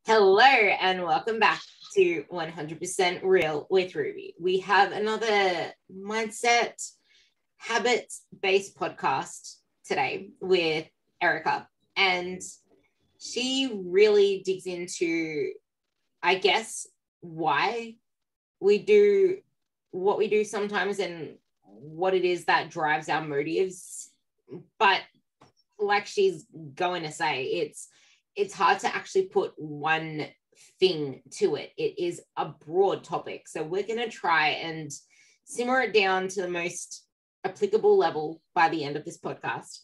Hello and welcome back to 100% Real with Ruby. We have another mindset habits-based podcast today with Erica, and she really digs into, I guess, why we do what we do sometimes and what it is that drives our motives. But like she's going to say, it's hard to actually put one thing to it. It is a broad topic. So we're going to try and simmer it down to the most applicable level by the end of this podcast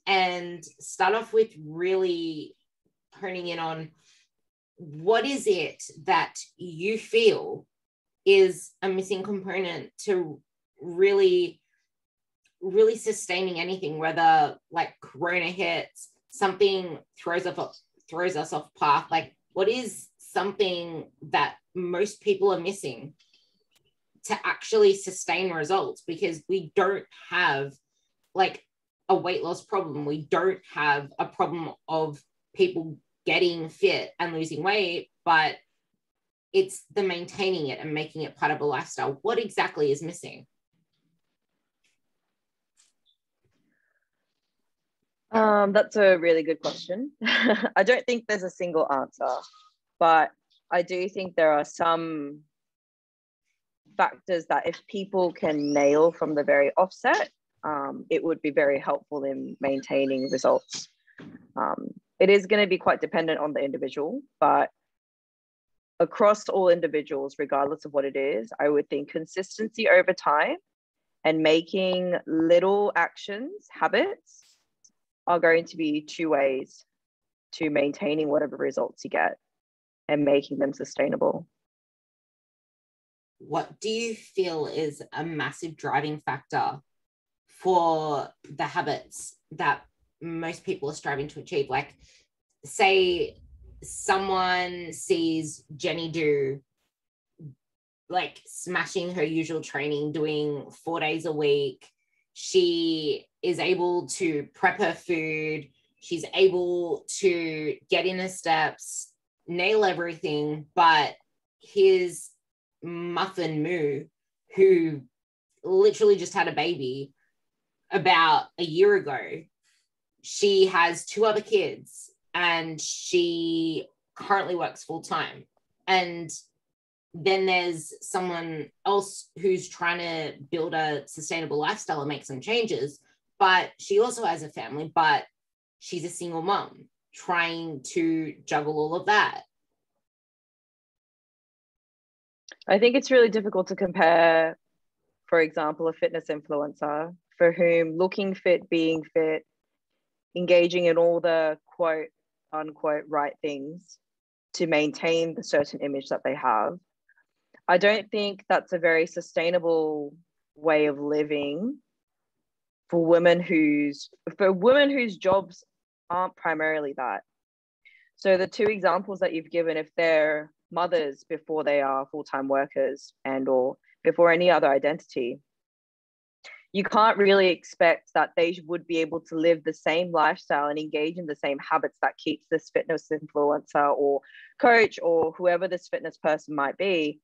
and start off with really honing in on what is it that you feel is a missing component to really sustaining anything, whether like Corona hits, something throws us off path. Like, what is something that most people are missing to actually sustain results? Because we don't have like a weight loss problem. We don't have a problem of people getting fit and losing weight, but it's the maintaining it and making it part of a lifestyle. What exactly is missing? That's a really good question. I don't think there's a single answer, but I do think there are some factors that if people can nail from the very offset, it would be very helpful in maintaining results. It is going to be quite dependent on the individual, but across all individuals, regardless of what it is, I would think consistency over time and making little actions, habits, are going to be two ways to maintaining whatever results you get and making them sustainable. What do you feel is a massive driving factor for the habits that most people are striving to achieve? Like, say someone sees Jenny do like smashing her usual training, doing 4 days a week. She is able to prep her food. She's able to get in her steps, nail everything. But his muffin moo, who literally just had a baby about a year ago, she has 2 other kids and she currently works full time. And then there's someone else who's trying to build a sustainable lifestyle and make some changes, but she also has a family, but she's a single mom trying to juggle all of that. I think it's really difficult to compare, for example, a fitness influencer for whom looking fit, being fit, engaging in all the quote unquote right things to maintain the certain image that they have. I don't think that's a very sustainable way of living for women whose jobs aren't primarily that. So the 2 examples that you've given, if they're mothers before they are full-time workers and or before any other identity, you can't really expect that they would be able to live the same lifestyle and engage in the same habits that keeps this fitness influencer or coach or whoever this fitness person might be.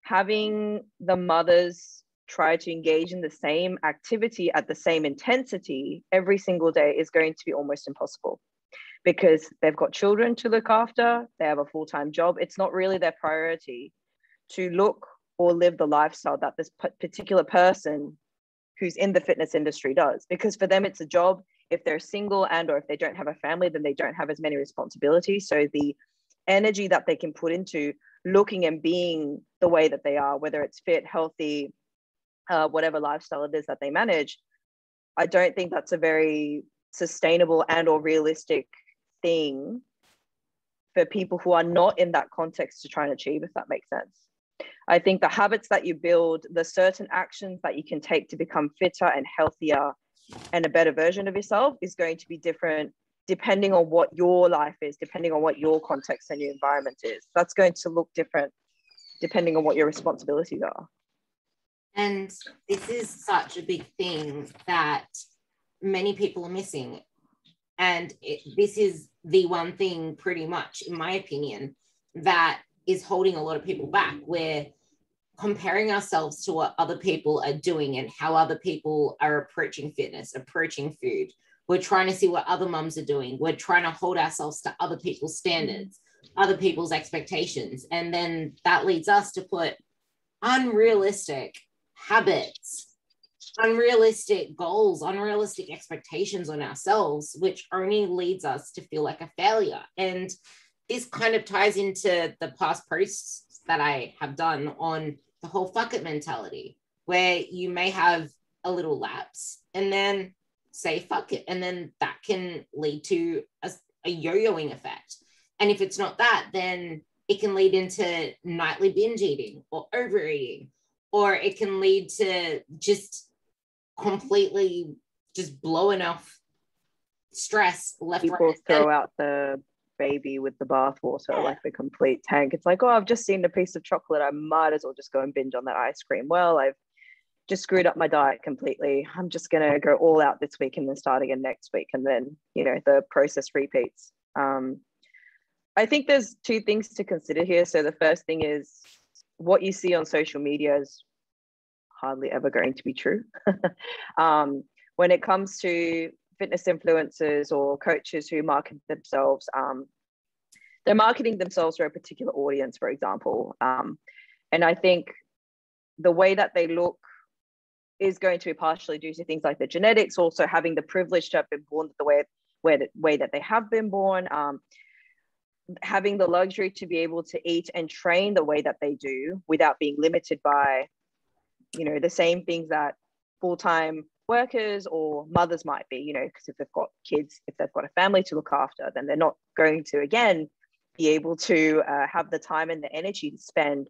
Having the mothers try to engage in the same activity at the same intensity every single day is going to be almost impossible because they've got children to look after, they have a full-time job. It's not really their priority to look or live the lifestyle that this particular person who's in the fitness industry does, because for them it's a job. If they're single and or if they don't have a family, then they don't have as many responsibilities. So the energy that they can put into looking and being the way that they are, whether it's fit, healthy, whatever lifestyle it is that they manage, I don't think that's a very sustainable and or realistic thing for people who are not in that context to try and achieve, if that makes sense. I think the habits that you build, the certain actions that you can take to become fitter and healthier and a better version of yourself is going to be different depending on what your life is, depending on what your context and your environment is. That's going to look different depending on what your responsibilities are. And this is such a big thing that many people are missing. And this is the one thing, pretty much, in my opinion, that is holding a lot of people back. We're comparing ourselves to what other people are doing and how other people are approaching fitness, approaching food. We're trying to see what other mums are doing. We're trying to hold ourselves to other people's standards, other people's expectations. And then that leads us to put unrealistic habits, unrealistic goals, unrealistic expectations on ourselves, which only leads us to feel like a failure. And this kind of ties into the past posts that I have done on the whole fuck it mentality, where you may have a little lapse and then say fuck it. And then that can lead to a yo-yoing effect. And if it's not that, then it can lead into nightly binge eating or overeating, or it can lead to just completely just blowing off stress left. People throw out the baby with the bathwater, like the complete tank. It's like, oh, I've just seen a piece of chocolate, I might as well just go and binge on that ice cream. Well, I've just screwed up my diet completely. I'm just gonna go all out this week and then start again next week, and then the process repeats. I think there's two things to consider here. So the first thing is, what you see on social media is hardly ever going to be true. When it comes to fitness influencers or coaches who market themselves, they're marketing themselves for a particular audience, for example. And I think the way that they look is going to be partially due to things like the genetics, also having the privilege to have been born the way that they have been born, having the luxury to be able to eat and train the way that they do without being limited by, the same things that full-time workers or mothers might be, because if they've got kids, if they've got a family to look after, then they're not going to, again, be able to have the time and the energy to spend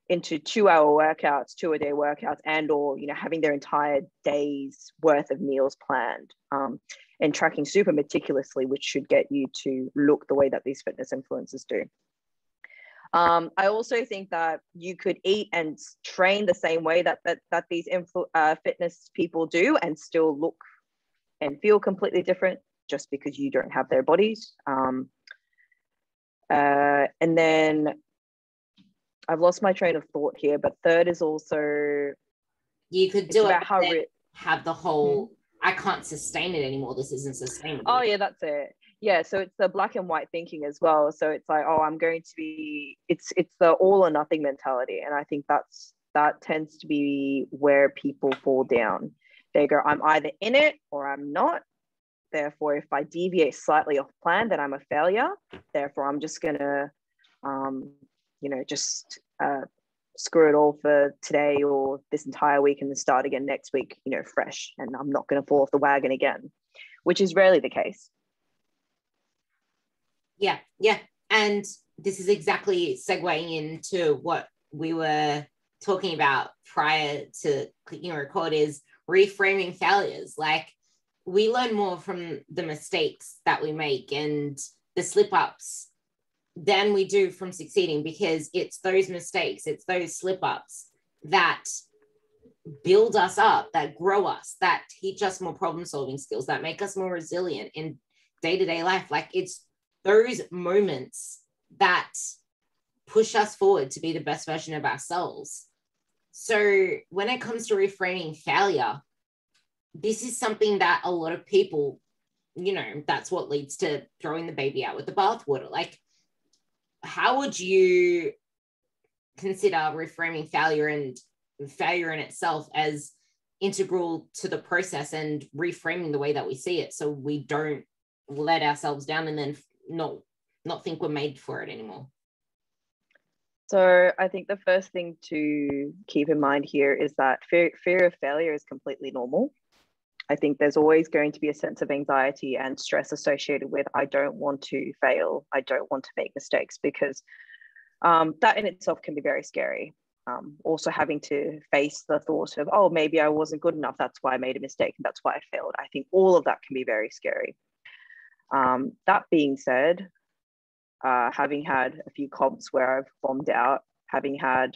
into 2-hour workouts, 2-a-day workouts, and or having their entire day's worth of meals planned, and tracking super meticulously, which should get you to look the way that these fitness influencers do. I also think that you could eat and train the same way that these fitness people do and still look and feel completely different, just because you don't have their bodies. And then I've lost my train of thought here, but third is also, you could do it, how have the whole, I can't sustain it anymore, this isn't sustainable. Oh yeah, that's it. Yeah, so it's the black and white thinking as well. So it's like, oh, I'm going to be, it's the all or nothing mentality. And I think that tends to be where people fall down. They go, I'm either in it or I'm not. Therefore, if I deviate slightly off plan, then I'm a failure. Therefore, I'm just gonna screw it all for today or this entire week and then start again next week, fresh. And I'm not going to fall off the wagon again, which is rarely the case. Yeah. And this is exactly segueing into what we were talking about prior to clicking record, is reframing failures. Like, we learn more from the mistakes that we make and the slip-ups than we do from succeeding, because it's those mistakes, it's those slip-ups that build us up, that grow us, that teach us more problem-solving skills, that make us more resilient in day-to-day life. Like, it's those moments that push us forward to be the best version of ourselves. So when it comes to reframing failure, this is something that a lot of people, that's what leads to throwing the baby out with the bathwater. Like, how would you consider reframing failure and failure in itself as integral to the process and reframing the way that we see it, so we don't let ourselves down and then not think we're made for it anymore? So I think the first thing to keep in mind here is that fear of failure is completely normal. I think there's always going to be a sense of anxiety and stress associated with, I don't want to fail, I don't want to make mistakes, because that in itself can be very scary. Also having to face the thought of, oh, maybe I wasn't good enough, that's why I made a mistake, and that's why I failed. I think all of that can be very scary. That being said, having had a few comps where I've bombed out, having had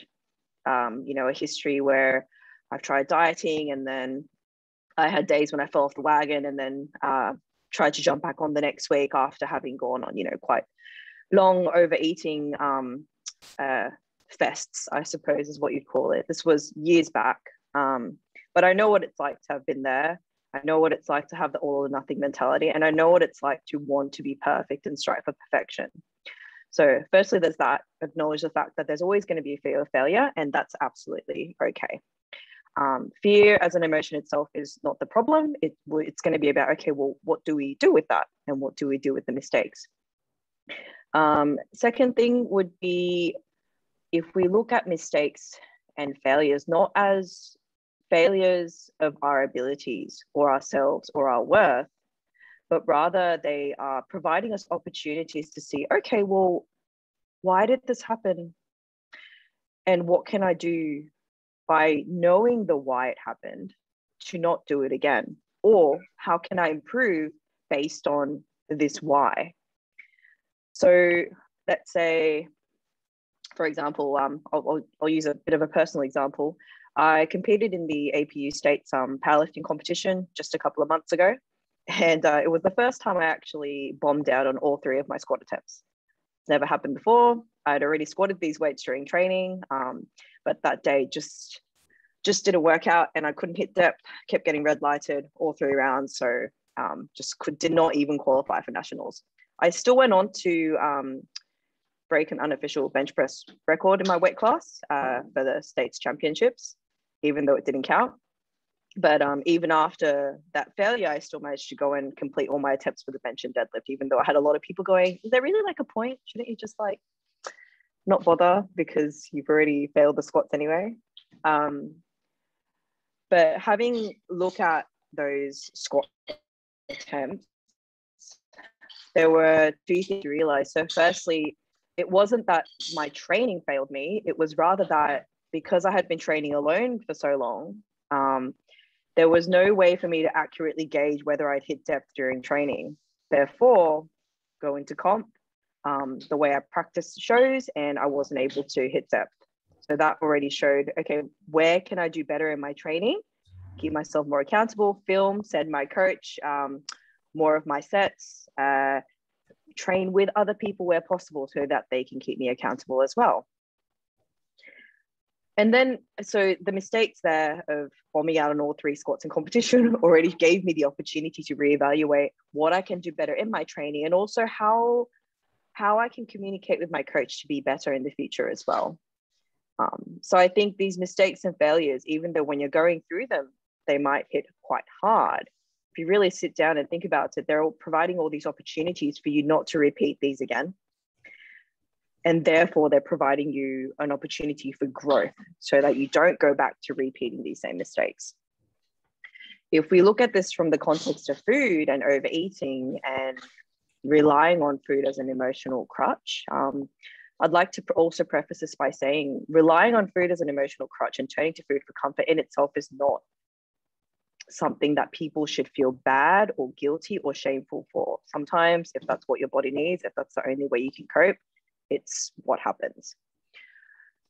a history where I've tried dieting and then I had days when I fell off the wagon, and then try to jump back on the next week after having gone on, quite long overeating fests, I suppose is what you'd call it. This was years back. But I know what it's like to have been there. I know what it's like to have the all or nothing mentality. And I know what it's like to want to be perfect and strive for perfection. So firstly, there's that. Acknowledge the fact that there's always going to be a fear of failure, and that's absolutely okay. Fear as an emotion itself is not the problem. It's going to be about, okay, well, what do we do with that? And what do we do with the mistakes? Second thing would be, if we look at mistakes and failures, not as failures of our abilities or ourselves or our worth, but rather they are providing us opportunities to see, okay, well, why did this happen? And what can I do by knowing the why it happened to not do it again? Or how can I improve based on this why? So let's say, for example, I'll use a bit of a personal example. I competed in the APU States powerlifting competition just a couple of months ago. And it was the first time I actually bombed out on all 3 of my squat attempts. It's never happened before. I'd already squatted these weights during training, but that day just didn't work out, and I couldn't hit depth, kept getting red lighted all 3 rounds. So did not even qualify for nationals. I still went on to break an unofficial bench press record in my weight class for the States Championships, even though it didn't count. But even after that failure, I still managed to go and complete all my attempts for the bench and deadlift, even though I had a lot of people going, is there really like a point? Shouldn't you just like not bother because you've already failed the squats anyway? But having look at those squat attempts, there were 2 things to realize. So firstly, it wasn't that my training failed me. It was rather that because I had been training alone for so long, there was no way for me to accurately gauge whether I'd hit depth during training. Therefore, going to comp, the way I practice shows, and I wasn't able to hit depth. So that already showed, okay, where can I do better in my training? Keep myself more accountable, film, send my coach more of my sets, train with other people where possible so that they can keep me accountable as well. And then, so the mistakes there of bombing out on all 3 squats in competition already gave me the opportunity to reevaluate what I can do better in my training, and also how I can communicate with my coach to be better in the future as well. So I think these mistakes and failures, even though when you're going through them, they might hit quite hard. If you really sit down and think about it, they're all providing all these opportunities for you not to repeat these again. And therefore, they're providing you an opportunity for growth so that you don't go back to repeating these same mistakes. If we look at this from the context of food and overeating and relying on food as an emotional crutch, I'd like to also preface this by saying relying on food as an emotional crutch and turning to food for comfort in itself is not something that people should feel bad or guilty or shameful for. Sometimes, if that's what your body needs, if that's the only way you can cope, it's what happens.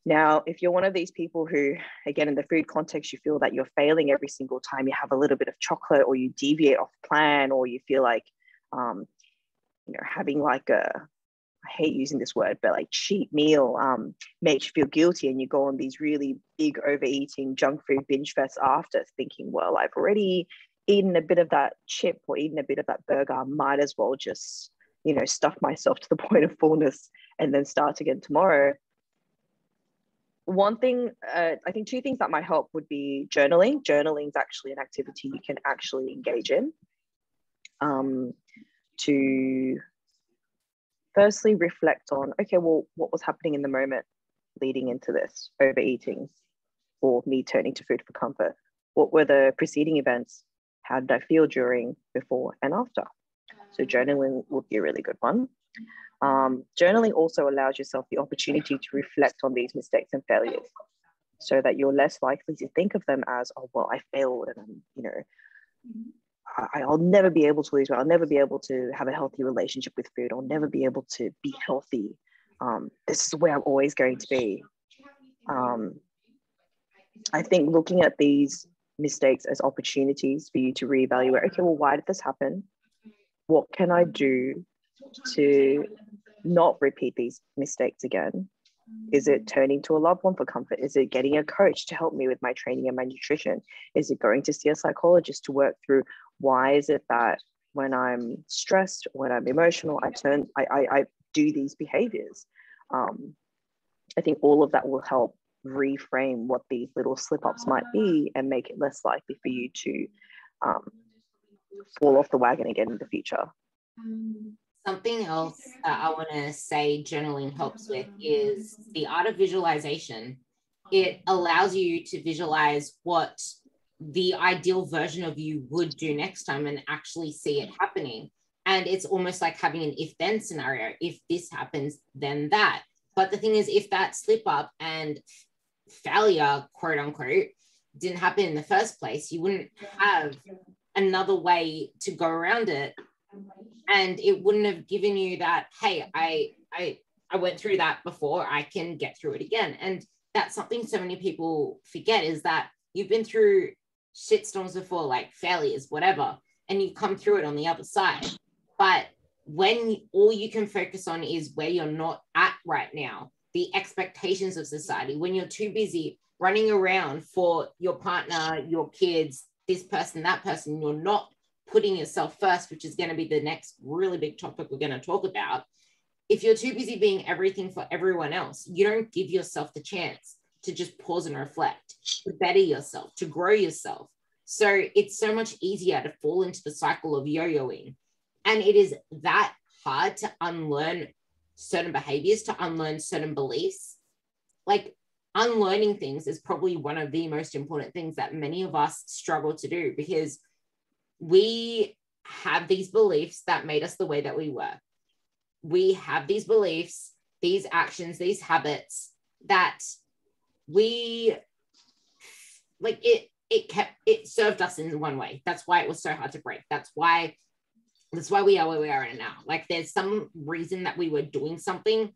Now, if you're one of these people who, again, in the food context, you feel that you're failing every single time you have a little bit of chocolate, or you deviate off plan, or you feel like, having like I hate using this word, but like cheat meal makes you feel guilty, and you go on these really big overeating junk food binge fests after, thinking, well, I've already eaten a bit of that chip or eaten a bit of that burger, I might as well just, stuff myself to the point of fullness and then start again tomorrow. One thing, I think 2 things that might help would be journaling. Journaling is actually an activity you can actually engage in to firstly reflect on, okay, well, what was happening in the moment leading into this overeating or me turning to food for comfort? What were the preceding events? How did I feel during, before, and after? So journaling would be a really good one. Journaling also allows yourself the opportunity to reflect on these mistakes and failures so that you're less likely to think of them as, oh, well, I failed and I'll never be able to lose weight. I'll never be able to have a healthy relationship with food. I'll never be able to be healthy. This is where I'm always going to be. I think looking at these mistakes as opportunities for you to reevaluate, okay, well, why did this happen? what can I do to not repeat these mistakes again? Is it turning to a loved one for comfort? Is it getting a coach to help me with my training and my nutrition? Is it going to see a psychologist to work through why is it that when I'm stressed, when I'm emotional, I do these behaviors? I think all of that will help reframe what these little slip-ups might be and make it less likely for you to fall off the wagon again in the future. Something else that I want to say journaling helps with is the art of visualization. It allows you to visualize what the ideal version of you would do next time and actually see it happening. And it's almost like having an if-then scenario. If this happens, then that. But the thing is, if that slip up and failure, quote unquote, didn't happen in the first place, you wouldn't have another way to go around it. And it wouldn't have given you that, hey, I went through that before, I can get through it again. And that's something so many people forget, is that you've been through shitstorms before, like failures, whatever, and you come through it on the other side. But when all you can focus on is where you're not at right now, the expectations of society, when you're too busy running around for your partner, your kids, this person, that person, you're not putting yourself first, which is going to be the next really big topic we're going to talk about. If you're too busy being everything for everyone else, you don't give yourself the chance to just pause and reflect, to better yourself, to grow yourself. So it's so much easier to fall into the cycle of yo-yoing. And it is that hard to unlearn certain behaviors, to unlearn certain beliefs. Like, unlearning things is probably one of the most important things that many of us struggle to do, because we have these beliefs that made us the way that we were. We have these beliefs, these actions, these habits that we like, it served us in one way. That's why it was so hard to break. That's why we are where we are now. Like, there's some reason that we were doing something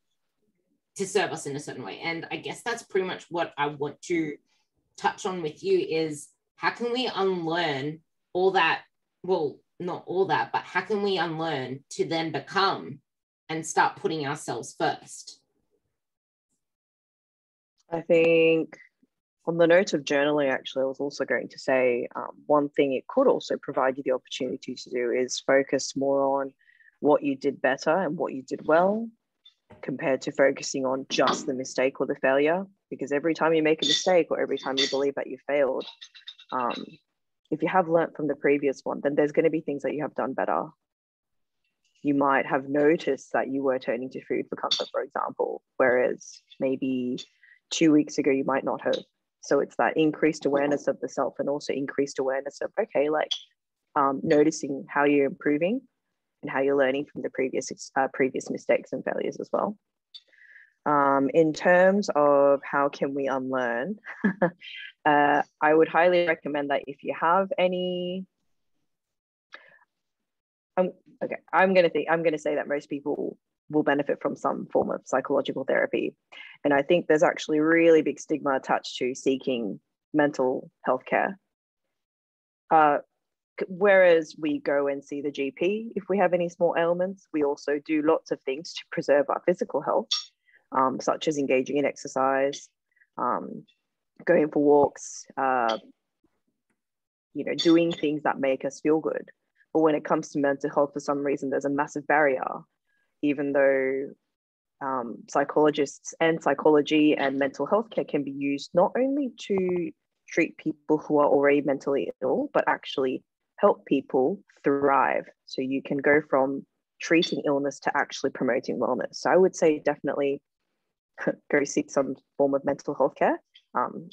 to serve us in a certain way. And I guess that's pretty much what I want to touch on with you, is how can we unlearn all that? Well, not all that, but how can we unlearn to then become and start putting ourselves first? I think on the note of journaling, actually, I was also going to say one thing it could also provide you the opportunity to do is focus more on what you did better and what you did well, compared to focusing on just the mistake or the failure. Because every time you make a mistake, or every time you believe that you failed, if you have learnt from the previous one, then there's going to be things that you have done better. You might have noticed that you were turning to food for comfort, for example, whereas maybe 2 weeks ago you might not have. So it's that increased awareness of the self, and also increased awareness of, okay, like noticing how you're improving and how you're learning from the previous mistakes and failures as well. In terms of how can we unlearn, I would highly recommend that if you have any, I'm going to say that most people will benefit from some form of psychological therapy. And I think there's actually a really big stigma attached to seeking mental health care. Whereas we go and see the GP if we have any small ailments, we also do lots of things to preserve our physical health, such as engaging in exercise, going for walks, doing things that make us feel good. But when it comes to mental health, for some reason, there's a massive barrier, even though psychologists and psychology and mental health care can be used not only to treat people who are already mentally ill, but actually help people thrive. So you can go from treating illness to actually promoting wellness. So I would say definitely go seek some form of mental health care,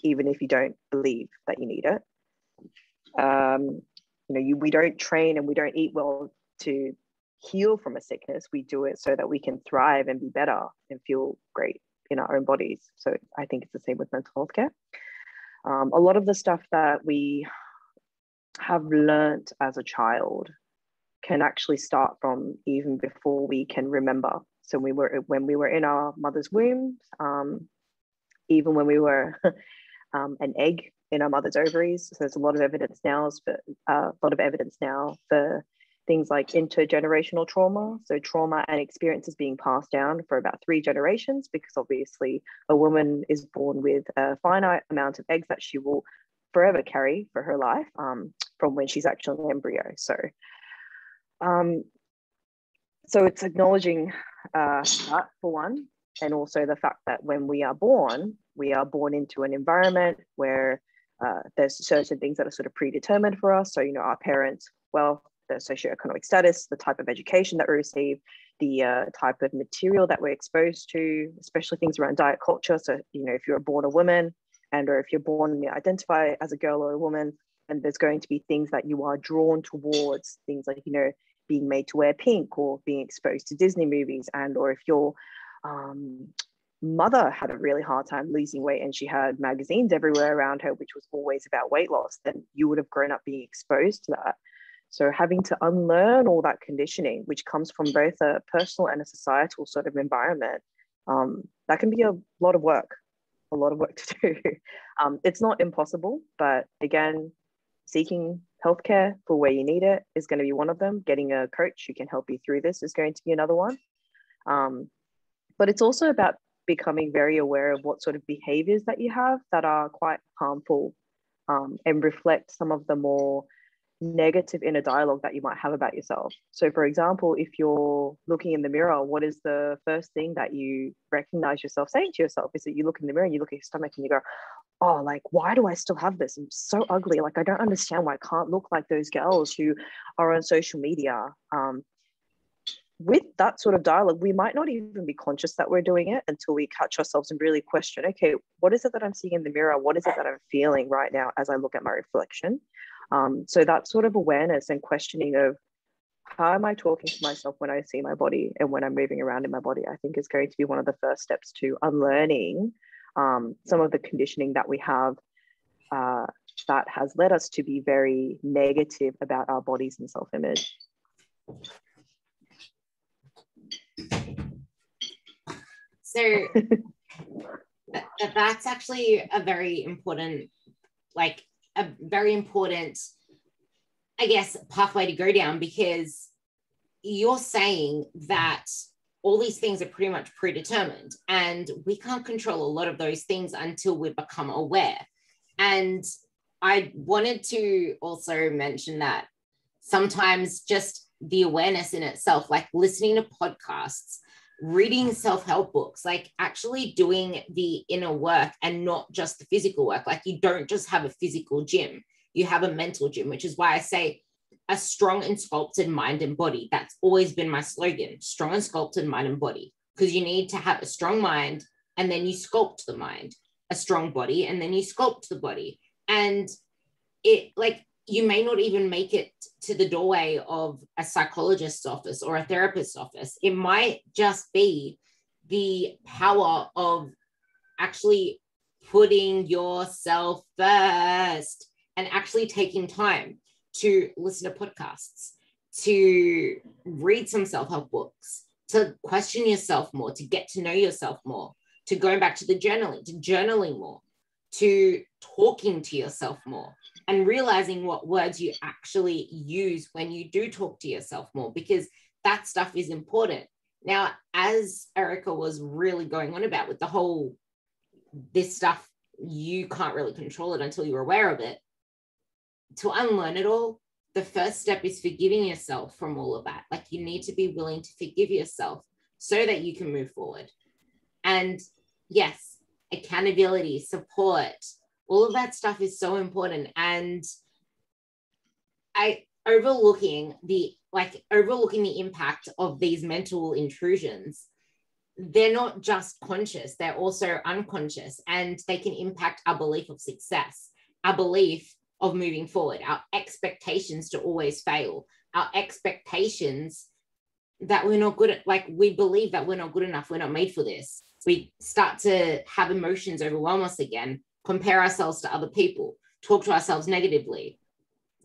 even if you don't believe that you need it. We don't train and we don't eat well to heal from a sickness. We do it so that we can thrive and be better and feel great in our own bodies. So I think it's the same with mental health care. A lot of the stuff that we have learnt as a child can actually start from even before we can remember. So when we were in our mother's womb, even when we were an egg in our mother's ovaries. So there's a lot of evidence now for things like intergenerational trauma. So trauma and experiences being passed down for about 3 generations, because obviously a woman is born with a finite amount of eggs that she will forever carry for her life, from when she's actually an embryo. So it's acknowledging that, for one, and also the fact that when we are born into an environment where there's certain things that are sort of predetermined for us. So, our parents, well, the socioeconomic status, the type of education that we receive, the type of material that we're exposed to, especially things around diet culture. So, if you're born a woman or if you're born and you identify as a girl or a woman, and there's going to be things that you are drawn towards, things like, being made to wear pink or being exposed to Disney movies. And or if your mother had a really hard time losing weight and she had magazines everywhere around her, which was always about weight loss, then you would have grown up being exposed to that. So having to unlearn all that conditioning, which comes from both a personal and a societal sort of environment, that can be a lot of work to do. It's not impossible, but again, seeking healthcare for where you need it is going to be one of them. Getting a coach who can help you through this is going to be another one. But it's also about becoming very aware of what sort of behaviors that you have that are quite harmful, and reflect some of the more negative inner dialogue that you might have about yourself. So for example, if you're looking in the mirror, what is the first thing that you recognize yourself saying to yourself? Is that you look in the mirror and you look at your stomach and you go, oh, like, why do I still have this? I'm so ugly. Like, I don't understand why I can't look like those girls who are on social media. With that sort of dialogue, we might not even be conscious that we're doing it until we catch ourselves and really question, okay, what is it that I'm seeing in the mirror? What is it that I'm feeling right now as I look at my reflection? So that sort of awareness and questioning of how am I talking to myself when I see my body and when I'm moving around in my body, I think is going to be one of the first steps to unlearning some of the conditioning that we have that has led us to be very negative about our bodies and self-image. So that's actually a very important, I guess, pathway to go down, because you're saying that all these things are pretty much predetermined and we can't control a lot of those things until we become aware. And I wanted to also mention that sometimes just the awareness in itself, like listening to podcasts, reading self-help books, like actually doing the inner work and not just the physical work. Like you don't just have a physical gym, you have a mental gym, which is why I say a strong and sculpted mind and body. That's always been my slogan, strong and sculpted mind and body, because you need to have a strong mind and then you sculpt the mind, a strong body, and then you sculpt the body. And it, like, you may not even make it to the doorway of a psychologist's office or a therapist's office. It might just be the power of actually putting yourself first and actually taking time to listen to podcasts, to read some self-help books, to question yourself more, to get to know yourself more, to going back to the journaling, to journaling more, to talking to yourself more, and realizing what words you actually use when you do talk to yourself more, because that stuff is important. Now, as Erica was really going on about with the whole, this stuff, you can't really control it until you're aware of it. To unlearn it all, the first step is forgiving yourself from all of that. Like, you need to be willing to forgive yourself so that you can move forward. And yes, accountability, support, all of that stuff is so important. And overlooking the impact of these mental intrusions, they're not just conscious, they're also unconscious, and they can impact our belief of success, our belief of moving forward, our expectations to always fail, our expectations that we're not good at, like, we believe that we're not good enough, we're not made for this. We start to have emotions overwhelm us again, compare ourselves to other people, talk to ourselves negatively,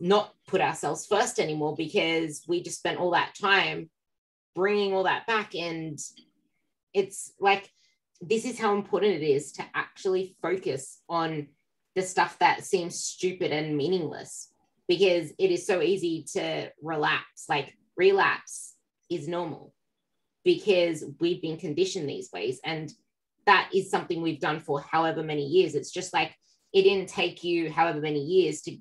not put ourselves first anymore, because we just spent all that time bringing all that back. And it's like, this is how important it is to actually focus on the stuff that seems stupid and meaningless. because it is so easy to relapse. Like relapse is normal because we've been conditioned these ways. And that is something we've done for however many years. It's just like, it didn't take you however many years to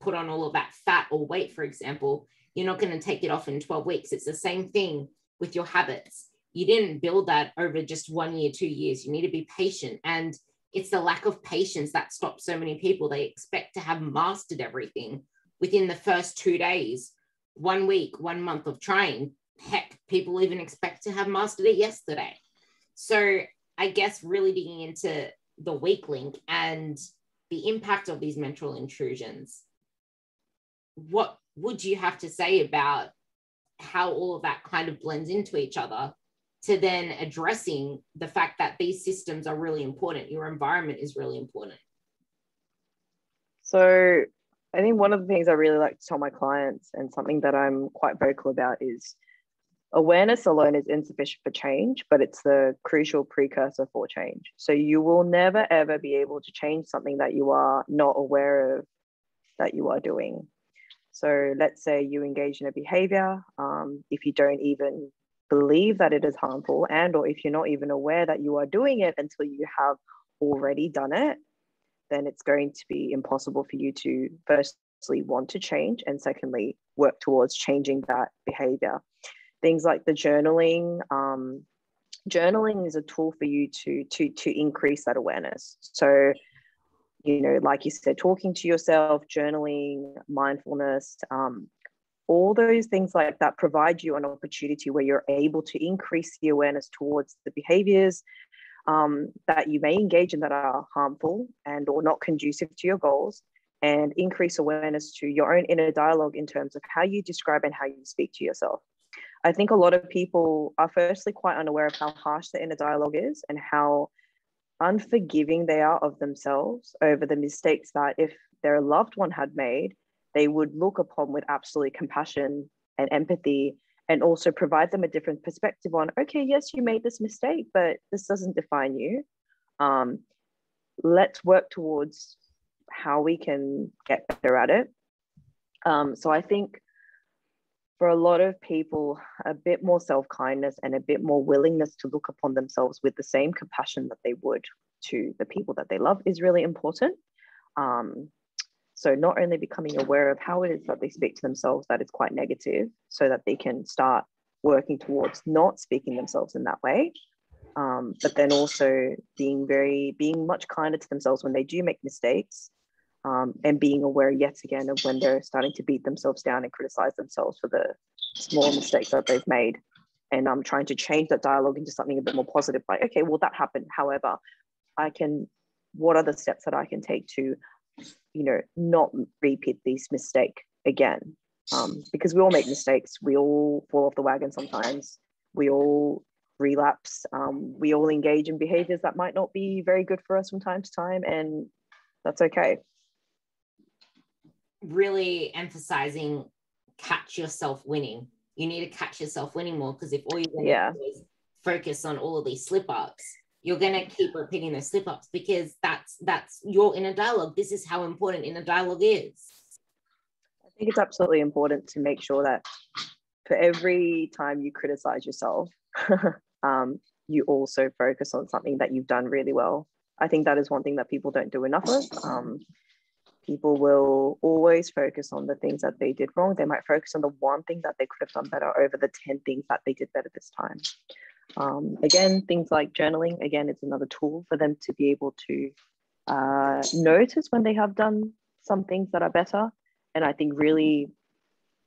put on all of that fat or weight, for example. You're not going to take it off in 12 weeks. It's the same thing with your habits. You didn't build that over just 1 year, 2 years. You need to be patient. And it's the lack of patience that stops so many people. They expect to have mastered everything within the first 2 days, 1 week, 1 month of trying. Heck, people even expect to have mastered it yesterday. So I guess really digging into the weak link and the impact of these mental intrusions, what would you have to say about how all of that kind of blends into each other to then addressing the fact that these systems are really important? Your environment is really important. So I think one of the things I really like to tell my clients, and something that I'm quite vocal about, is awareness alone is insufficient for change, but it's the crucial precursor for change. So you will never, ever be able to change something that you are not aware of that you are doing. So let's say you engage in a behavior, if you don't even believe that it is harmful, and or if you're not even aware that you are doing it until you have already done it, then it's going to be impossible for you to firstly want to change, and secondly work towards changing that behavior. Things like the journaling. Journaling is a tool for you to increase that awareness. So, you know, like you said, talking to yourself, journaling, mindfulness, all those things like that provide you an opportunity where you're able to increase the awareness towards the behaviors that you may engage in that are harmful and or not conducive to your goals, and increase awareness to your own inner dialogue in terms of how you describe and how you speak to yourself. I think a lot of people are firstly quite unaware of how harsh the inner dialogue is and how unforgiving they are of themselves over the mistakes that if their loved one had made, they would look upon with absolute compassion and empathy, and also provide them a different perspective on, okay, yes, you made this mistake, but this doesn't define you. Let's work towards how we can get better at it. So I think for a lot of people, a bit more self-kindness and a bit more willingness to look upon themselves with the same compassion that they would to the people that they love is really important. So not only becoming aware of how it is that they speak to themselves that is quite negative, so that they can start working towards not speaking themselves in that way, but then also being much kinder to themselves when they do make mistakes, and being aware yet again of when they're starting to beat themselves down and criticize themselves for the small mistakes that they've made. And I'm trying to change that dialogue into something a bit more positive, like, okay, well, that happened. However, what are the steps that I can take to, you know, not repeat this mistake again? Because we all make mistakes. We all fall off the wagon sometimes. We all relapse. We all engage in behaviors that might not be very good for us from time to time, and that's okay. Really emphasizing catch yourself winning. You need to catch yourself winning more, because if all you're going to do is focus on all of these slip-ups, you're going to keep repeating those slip-ups, because that's your inner dialogue. This is how important inner dialogue is. I think it's absolutely important to make sure that for every time you criticize yourself, you also focus on something that you've done really well. I think that is one thing that people don't do enough of. People will always focus on the things that they did wrong. They might focus on the one thing that they could have done better over the 10 things that they did better this time. Again, things like journaling, again, it's another tool for them to be able to notice when they have done some things that are better. And I think really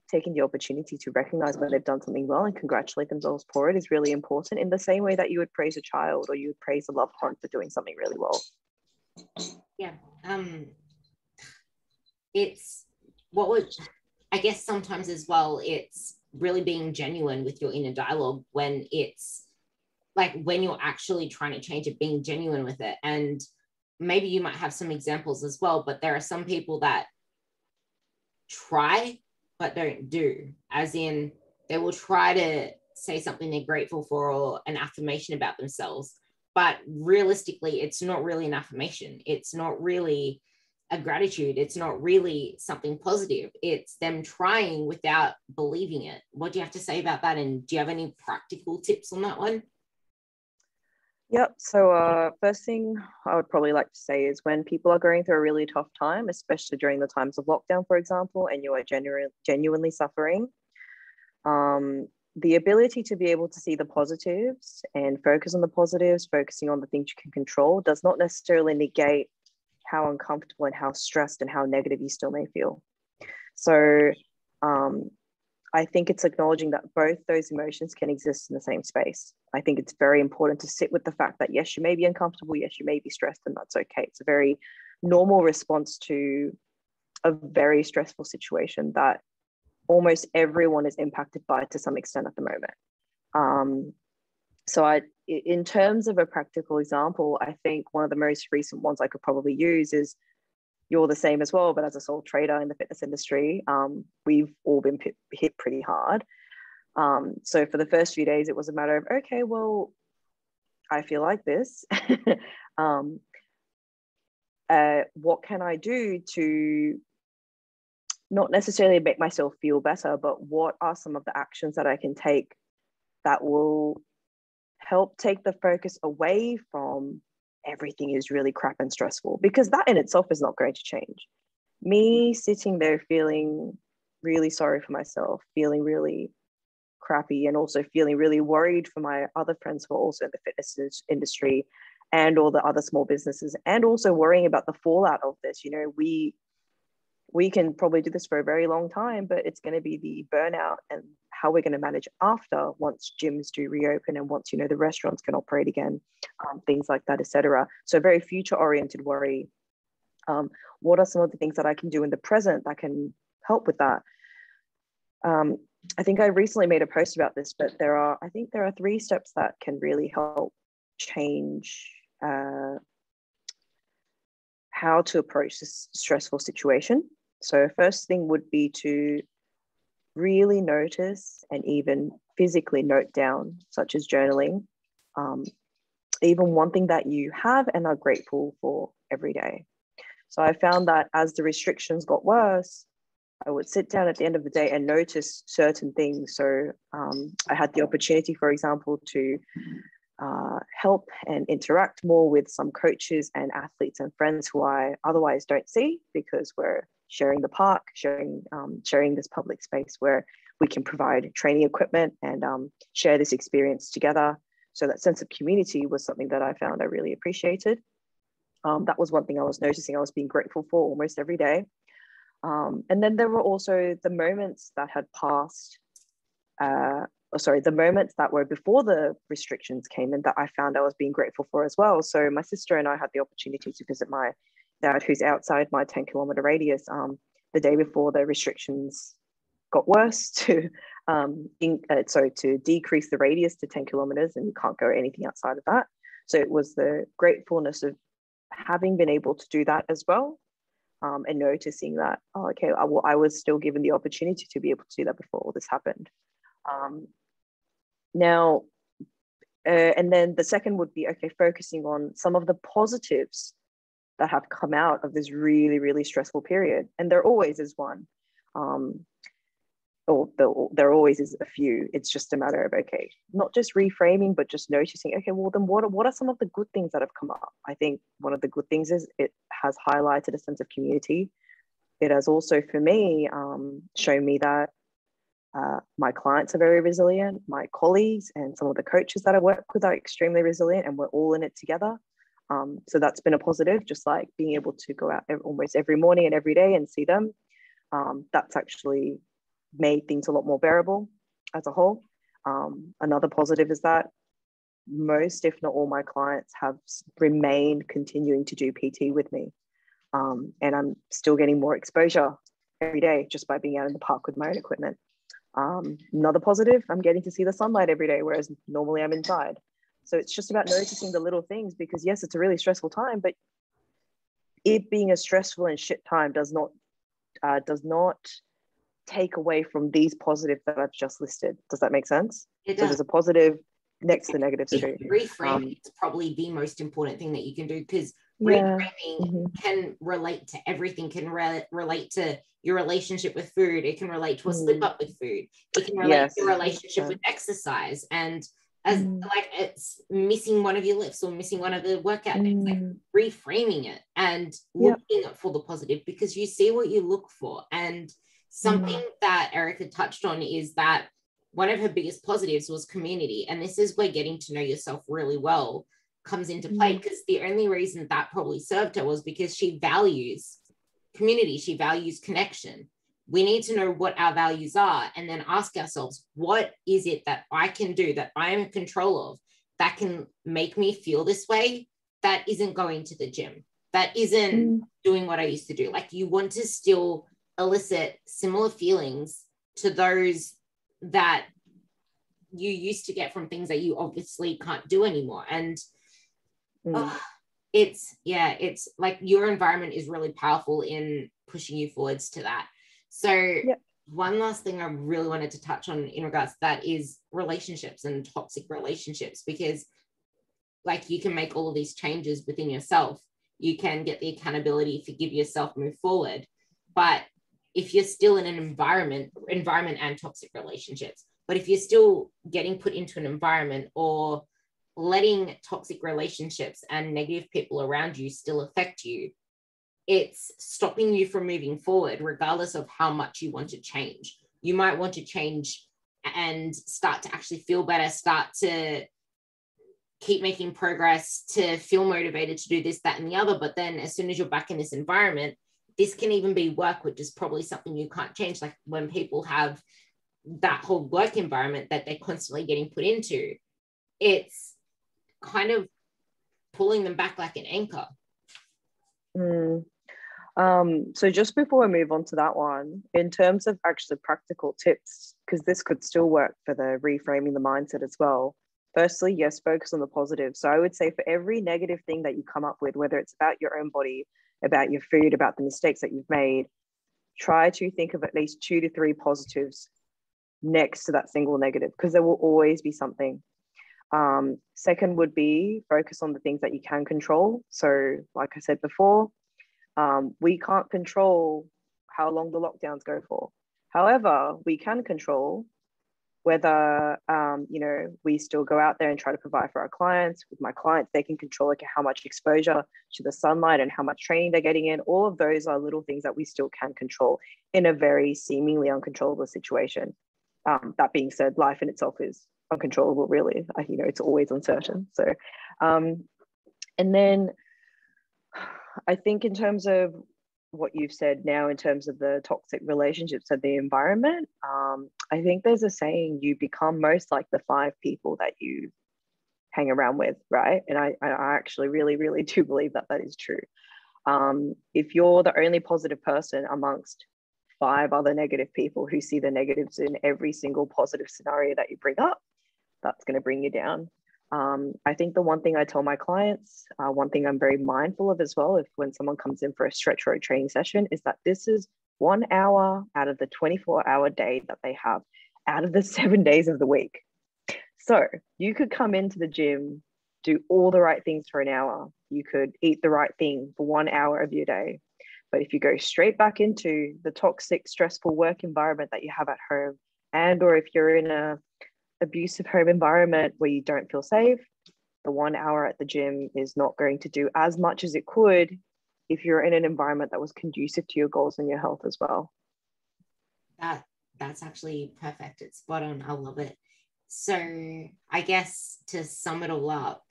taking the opportunity to recognize when they've done something well and congratulate themselves for it is really important, in the same way that you would praise a child or you would praise a loved one for doing something really well. Yeah. It's what would, I guess sometimes as well, it's really being genuine with your inner dialogue when it's like, when you're actually trying to change it, being genuine with it. And maybe you might have some examples as well, but there are some people that try but don't do, as in they will try to say something they're grateful for or an affirmation about themselves, but realistically it's not really an affirmation. It's not really a gratitude. It's not really something positive. It's them trying without believing it. What do you have to say about that? And do you have any practical tips on that one? Yep. So first thing I would probably like to say is when people are going through a really tough time, especially during the times of lockdown, for example, and you are genuinely suffering, the ability to be able to see the positives and focus on the positives, focusing on the things you can control, does not necessarily negate how uncomfortable and how stressed and how negative you still may feel. So I think it's acknowledging that both those emotions can exist in the same space. I think it's very important to sit with the fact that, yes, you may be uncomfortable, yes, you may be stressed, and that's okay. It's a very normal response to a very stressful situation that almost everyone is impacted by to some extent at the moment. So in terms of a practical example, I think one of the most recent ones I could probably use is, you're the same as well, but as a sole trader in the fitness industry, we've all been hit pretty hard. So for the first few days, it was a matter of, okay, well, I feel like this. What can I do to not necessarily make myself feel better, but what are some of the actions that I can take that will help take the focus away from everything is really crap and stressful, because that in itself is not going to change. Me sitting there feeling really sorry for myself, feeling really crappy, and also feeling really worried for my other friends who are also in the fitness industry and all the other small businesses, and also worrying about the fallout of this. You know, we can probably do this for a very long time, but it's going to be the burnout and how we're going to manage after, once gyms do reopen and once, you know, the restaurants can operate again, things like that, etc. So very future oriented worry. What are some of the things that I can do in the present that can help with that? I think I recently made a post about this, but I think there are 3 steps that can really help change how to approach this stressful situation. So first thing would be to really notice and even physically note down, such as journaling, even one thing that you have and are grateful for every day. So I found that as the restrictions got worse, I would sit down at the end of the day and notice certain things. So I had the opportunity, for example, to help and interact more with some coaches and athletes and friends who I otherwise don't see, because we're sharing the park, sharing this public space where we can provide training equipment and share this experience together. So that sense of community was something that I found I really appreciated. That was one thing I was noticing I was being grateful for almost every day. And then there were also the moments that had passed, the moments that were before the restrictions came in that I found I was being grateful for as well. So my sister and I had the opportunity to visit my dad, who's outside my 10-kilometer radius, the day before the restrictions got worse, to decrease the radius to 10 kilometers, and you can't go anything outside of that. So it was the gratefulness of having been able to do that as well, and noticing that, I was still given the opportunity to be able to do that before all this happened. And then the second would be, focusing on some of the positives that have come out of this really, really stressful period. And there always is one, or there always is a few. It's just a matter of, not just reframing, but just noticing, well, then what are some of the good things that have come up? I think one of the good things is it has highlighted a sense of community. It has also, for me, shown me that my clients are very resilient, my colleagues and some of the coaches that I work with are extremely resilient, and we're all in it together. So that's been a positive, just like being able to go out almost every morning and every day and see them. That's actually made things a lot more bearable as a whole. Another positive is that most, if not all, my clients have remained continuing to do PT with me. And I'm still getting more exposure every day just by being out in the park with my own equipment. Another positive, I'm getting to see the sunlight every day, whereas normally I'm inside. So it's just about noticing the little things, because yes, it's a really stressful time, but it being a stressful and shit time does not take away from these positives that I've just listed. Does that make sense? It does. So there's a positive next to the negatives too. Reframing is probably the most important thing that you can do, because Yeah. Reframing can relate to everything, can relate to your relationship with food. It can relate to a slip up with food. It can relate to your relationship with exercise. And as like it's missing one of your lifts or missing one of the workout days, like reframing it and looking for the positive, because you see what you look for. And something that Erica touched on is that one of her biggest positives was community. And this is where getting to know yourself really well comes into play, because the only reason that probably served her was because she values community, she values connection. We need to know what our values are and then ask ourselves, what is it that I can do, that I am in control of, that can make me feel this way, that isn't going to the gym, that isn't doing what I used to do. Like, you want to still elicit similar feelings to those that you used to get from things that you obviously can't do anymore. And it's like your environment is really powerful in pushing you forwards to that. So one last thing I really wanted to touch on in regards to that is relationships and toxic relationships, because like you can make all of these changes within yourself. You can get the accountability, forgive yourself, move forward. But if you're still in an environment and toxic relationships, but if you're still getting put into an environment or letting toxic relationships and negative people around you still affect you, it's stopping you from moving forward, regardless of how much you want to change. You might want to change and start to actually feel better, start to keep making progress, to feel motivated to do this, that, and the other. But then as soon as you're back in this environment, this can even be work, which is probably something you can't change. Like when people have that whole work environment that they're constantly getting put into, it's kind of pulling them back like an anchor. So just before we move on to that one, in terms of actually practical tips, because this could still work for the reframing the mindset as well. Firstly, yes, focus on the positive. So I would say for every negative thing that you come up with, whether it's about your own body, about your food, about the mistakes that you've made, try to think of at least 2 to 3 positives next to that single negative, because there will always be something. Second would be focus on the things that you can control. So like I said before, we can't control how long the lockdowns go for. However, we can control whether, we still go out there and try to provide for our clients. With my clients, they can control like how much exposure to the sunlight and how much training they're getting in. All of those are little things that we still can control in a very seemingly uncontrollable situation. That being said, life in itself is uncontrollable, really. It's always uncertain. So, and then I think in terms of what you've said now, in terms of the toxic relationships and the environment, I think there's a saying, you become most like the 5 people that you hang around with, right? And I actually really, really do believe that that is true. If you're the only positive person amongst 5 other negative people who see the negatives in every single positive scenario that you bring up, that's going to bring you down. I think the one thing I tell my clients, one thing I'm very mindful of as well, if when someone comes in for a stretch road training session, is that this is 1 hour out of the 24-hour day that they have, out of the 7 days of the week. So you could come into the gym, do all the right things for an hour. You could eat the right thing for 1 hour of your day. But if you go straight back into the toxic, stressful work environment that you have at home, and or if you're in a abusive home environment where you don't feel safe, the 1 hour at the gym is not going to do as much as it could if you're in an environment that was conducive to your goals and your health as well. That's actually perfect. It's spot on. I love it. So I guess to sum it all up,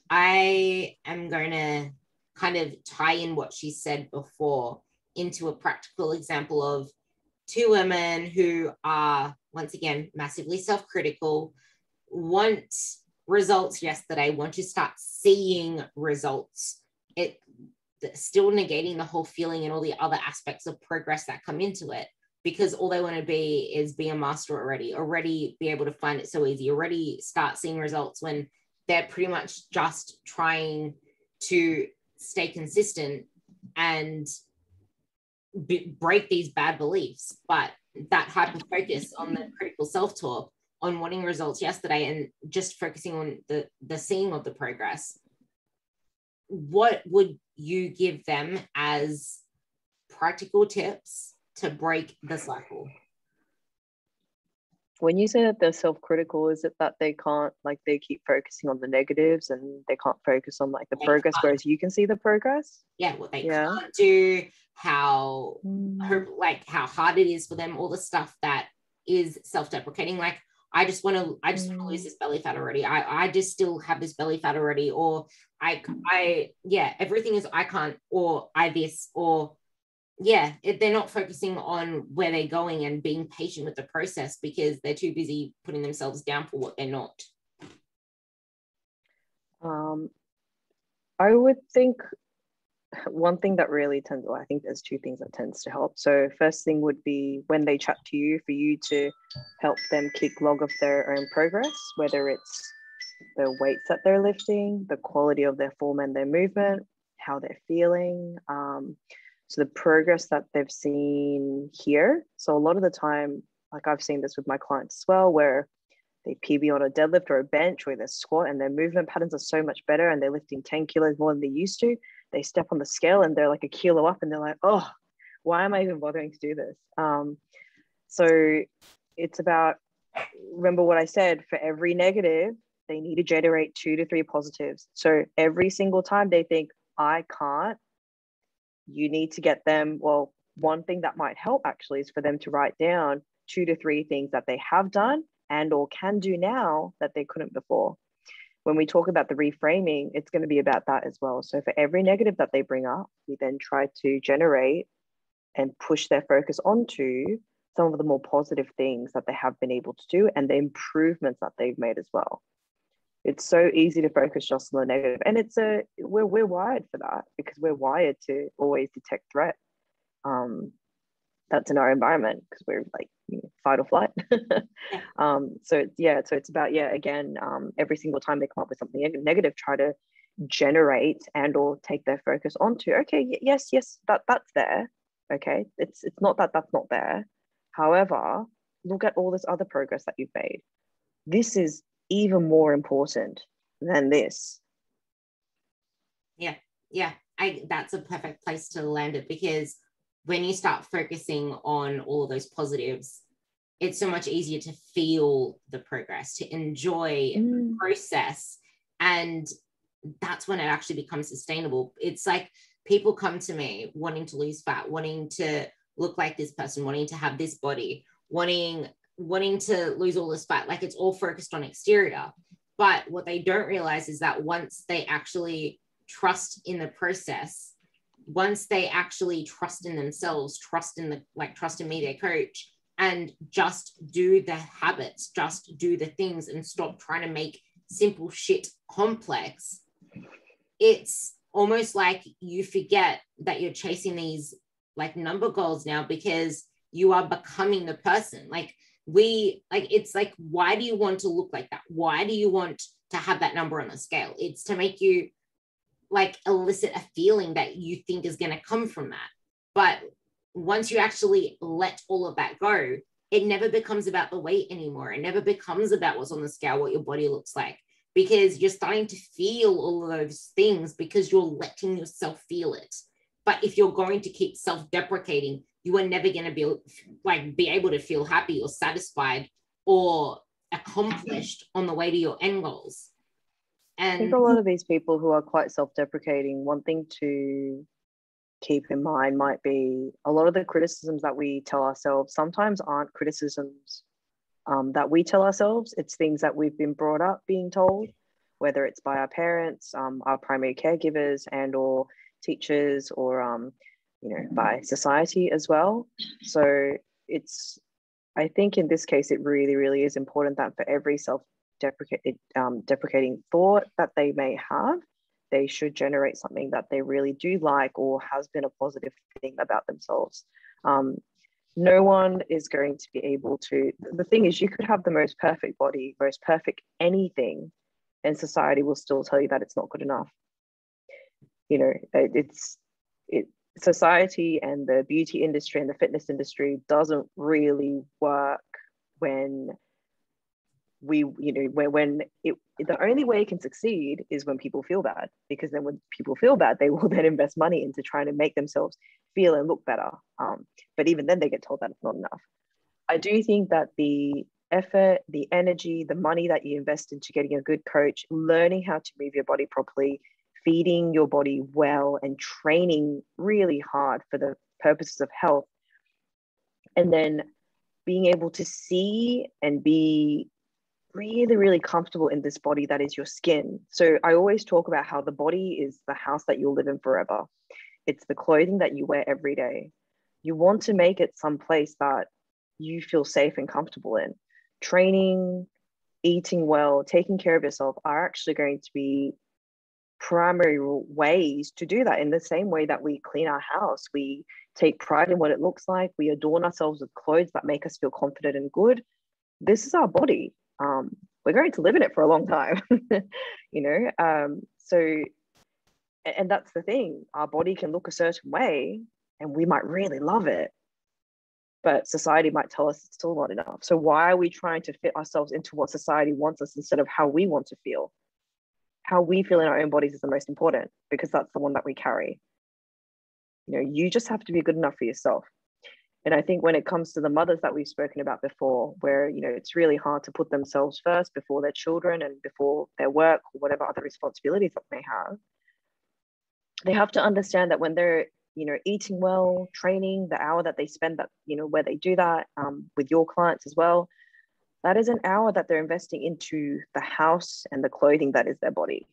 I am going to kind of tie in what she said before into a practical example of 2 women who are, once again, massively self-critical, want results yesterday, want to start seeing results. It still negating the whole feeling and all the other aspects of progress that come into it, because all they want to be is be a master already be able to find it so easy, already start seeing results when they're pretty much just trying to stay consistent and break these bad beliefs. But that hyper focus on the critical self-talk, on wanting results yesterday and just focusing on the seeing of the progress, what would you give them as practical tips to break the cycle? When you say that they're self-critical, is it that they can't, like, they keep focusing on the negatives and they can't focus on like the progress, whereas you can see the progress? Yeah, what they can't do, how how hard it is for them, all the stuff that is self-deprecating. Like, I just want to lose this belly fat already. I just still have this belly fat already, or everything is I can't, or I this, or they're not focusing on where they're going and being patient with the process because they're too busy putting themselves down for what they're not. I would think one thing that really tends, I think there's two things that tends to help. So first thing would be when they chat to you, for you to help them keep log of their own progress, whether it's the weights that they're lifting, the quality of their form and their movement, how they're feeling, so the progress that they've seen here. So a lot of the time, like I've seen this with my clients as well, where they PB on a deadlift or a bench or their squat and their movement patterns are so much better and they're lifting 10 kilos more than they used to. They step on the scale and they're like a kilo up and they're like, oh, why am I even bothering to do this? So it's about, remember what I said, for every negative, they need to generate 2 to 3 positives. So every single time they think, I can't, you need to get them, well, one thing that might help actually is for them to write down 2 to 3 things that they have done and or can do now that they couldn't before. When we talk about the reframing, it's going to be about that as well. So for every negative that they bring up, we then try to generate and push their focus onto some of the more positive things that they have been able to do and the improvements that they've made as well. It's so easy to focus just on the negative, and we're wired for that because we're wired to always detect threat. That's in our environment because we're like fight or flight. So it's about again, every single time they come up with something negative, try to generate and or take their focus onto, okay, yes, that's there. Okay, it's not that that's not there. However, look at all this other progress that you've made. This is even more important than this. That's a perfect place to land it, because when you start focusing on all of those positives, it's so much easier to feel the progress, to enjoy the process, and that's when it actually becomes sustainable. It's like people come to me wanting to lose fat, wanting to look like this person, wanting to have this body, wanting to lose all this fat. Like, it's all focused on exterior. But what they don't realize is that once they actually trust in the process, once they actually trust in themselves, trust in me, their coach, and just do the habits, just do the things and stop trying to make simple shit complex, it's almost like you forget that you're chasing these like number goals now, because you are becoming the person. It's like, why do you want to look like that? Why do you want to have that number on the scale? It's to make you like elicit a feeling that you think is going to come from that. But once you actually let all of that go, it never becomes about the weight anymore. It never becomes about what's on the scale, what your body looks like, because you're starting to feel all of those things because you're letting yourself feel it. But if you're going to keep self-deprecating, you are never going to be able to feel happy or satisfied or accomplished on the way to your end goals. And I think a lot of these people who are quite self-deprecating, one thing to keep in mind might be a lot of the criticisms that we tell ourselves sometimes aren't criticisms that we tell ourselves. It's things that we've been brought up being told, whether it's by our parents, our primary caregivers, and or teachers, or by society as well. So I think in this case, it really, really is important that for every deprecating thought that they may have, they should generate something that they really do like or has been a positive thing about themselves. No one is going to be able to, the thing is, you could have the most perfect body, most perfect anything, and society will still tell you that it's not good enough. Society and the beauty industry and the fitness industry doesn't really work when the only way it can succeed is when people feel bad, because then when people feel bad, they will then invest money into trying to make themselves feel and look better. But even then they get told that it's not enough. I do think that the effort, the energy, the money that you invest into getting a good coach, learning how to move your body properly, feeding your body well, and training really hard for the purposes of health, and then being able to see and be really, really comfortable in this body that is your skin. So I always talk about how the body is the house that you'll live in forever. It's the clothing that you wear every day. You want to make it some place that you feel safe and comfortable in. Training, eating well, taking care of yourself are actually going to be primary ways to do that. In the same way that we clean our house, we take pride in what it looks like, we adorn ourselves with clothes that make us feel confident and good. This is our body. We're going to live in it for a long time. So, and that's the thing, our body can look a certain way and we might really love it, but society might tell us it's still not enough. So why are we trying to fit ourselves into what society wants us instead of how we want to feel? How we feel in our own bodies is the most important, because that's the one that we carry. You just have to be good enough for yourself. And I think when it comes to the mothers that we've spoken about before, where, it's really hard to put themselves first before their children and before their work or whatever other responsibilities that they have to understand that when they're, eating well, training, the hour that they spend that, where they do that with your clients as well, that is an hour that they're investing into the house and the clothing that is their body.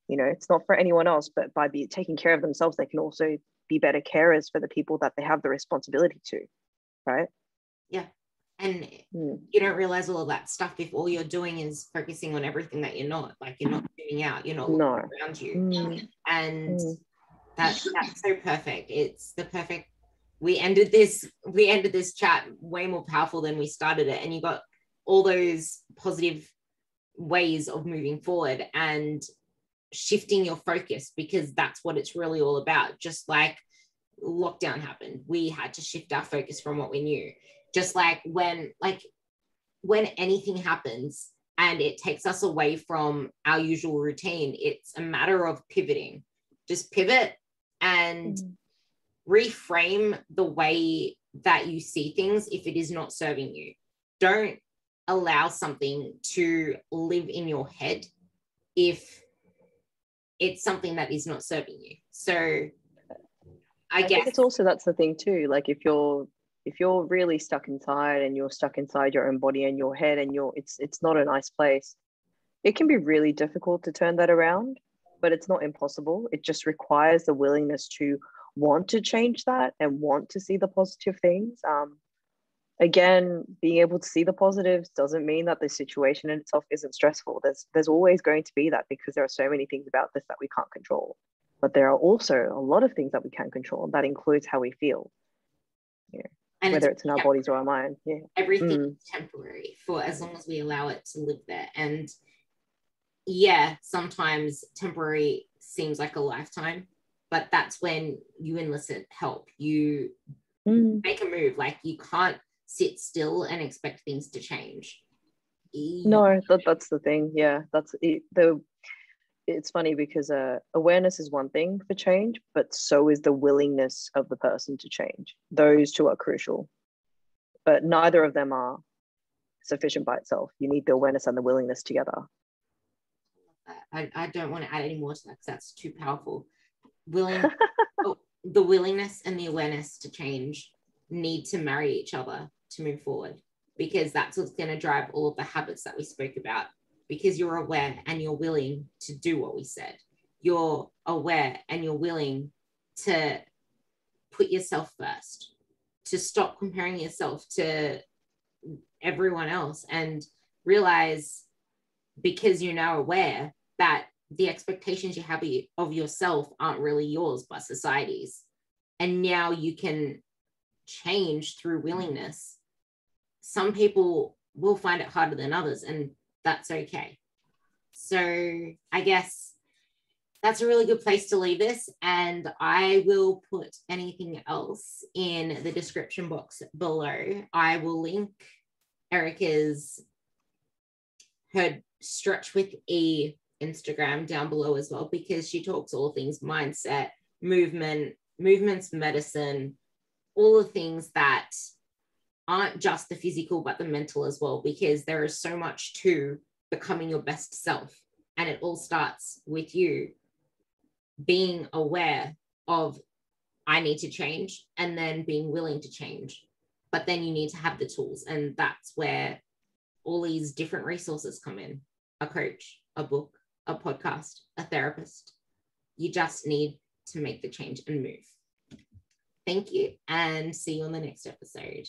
It's not for anyone else, but by taking care of themselves, they can also be better carers for the people that they have the responsibility to, right? Yeah. And you don't realize all of that stuff if all you're doing is focusing on everything that you're not, like you're not moving out, you're not looking around you. And that's so perfect. It's the perfect, we ended this chat way more powerful than we started it, and you got all those positive ways of moving forward and shifting your focus, because that's what it's really all about. Just like lockdown happened, we had to shift our focus from what we knew. Just like when anything happens and it takes us away from our usual routine, it's a matter of pivoting. Just pivot and reframe the way that you see things if it is not serving you. Don't allow something to live in your head if it's something that is not serving you. So I guess think it's also, that's the thing too, like if you're really stuck inside and you're stuck inside your own body and your head and it's not a nice place, it can be really difficult to turn that around, but it's not impossible. It just requires the willingness to want to change that and want to see the positive things. Again, being able to see the positives doesn't mean that the situation in itself isn't stressful. There's always going to be that, because there are so many things about this that we can't control. But there are also a lot of things that we can control, and that includes how we feel. And whether it's in our bodies or our mind. Yeah. Everything is temporary for as long as we allow it to live there. And yeah, sometimes temporary seems like a lifetime, but that's when you enlist help. You make a move. Like you can't sit still and expect things to change. No, that's the thing. Yeah, that's it. It's funny because awareness is one thing for change, but so is the willingness of the person to change. Those two are crucial, but neither of them are sufficient by itself. You need the awareness and the willingness together. I don't want to add any more to that because that's too powerful. The willingness and the awareness to change need to marry each other to move forward, because that's what's going to drive all of the habits that we spoke about. Because you're aware and you're willing to do what we said. You're aware and you're willing to put yourself first, to stop comparing yourself to everyone else, and realize, because you're now aware, that the expectations you have of yourself aren't really yours but society's. And now you can change through willingness. Some people will find it harder than others, and that's okay. So I guess that's a really good place to leave this, and I will put anything else in the description box below. I will link Erica's her Stretch with E Instagram down below as well, because she talks all things mindset, movement's medicine, all the things that aren't just the physical, but the mental as well, because there is so much to becoming your best self. And it all starts with you being aware of, I need to change, and then being willing to change. But then you need to have the tools. And that's where all these different resources come in: a coach, a book, a podcast, a therapist. You just need to make the change and move. Thank you, and see you on the next episode.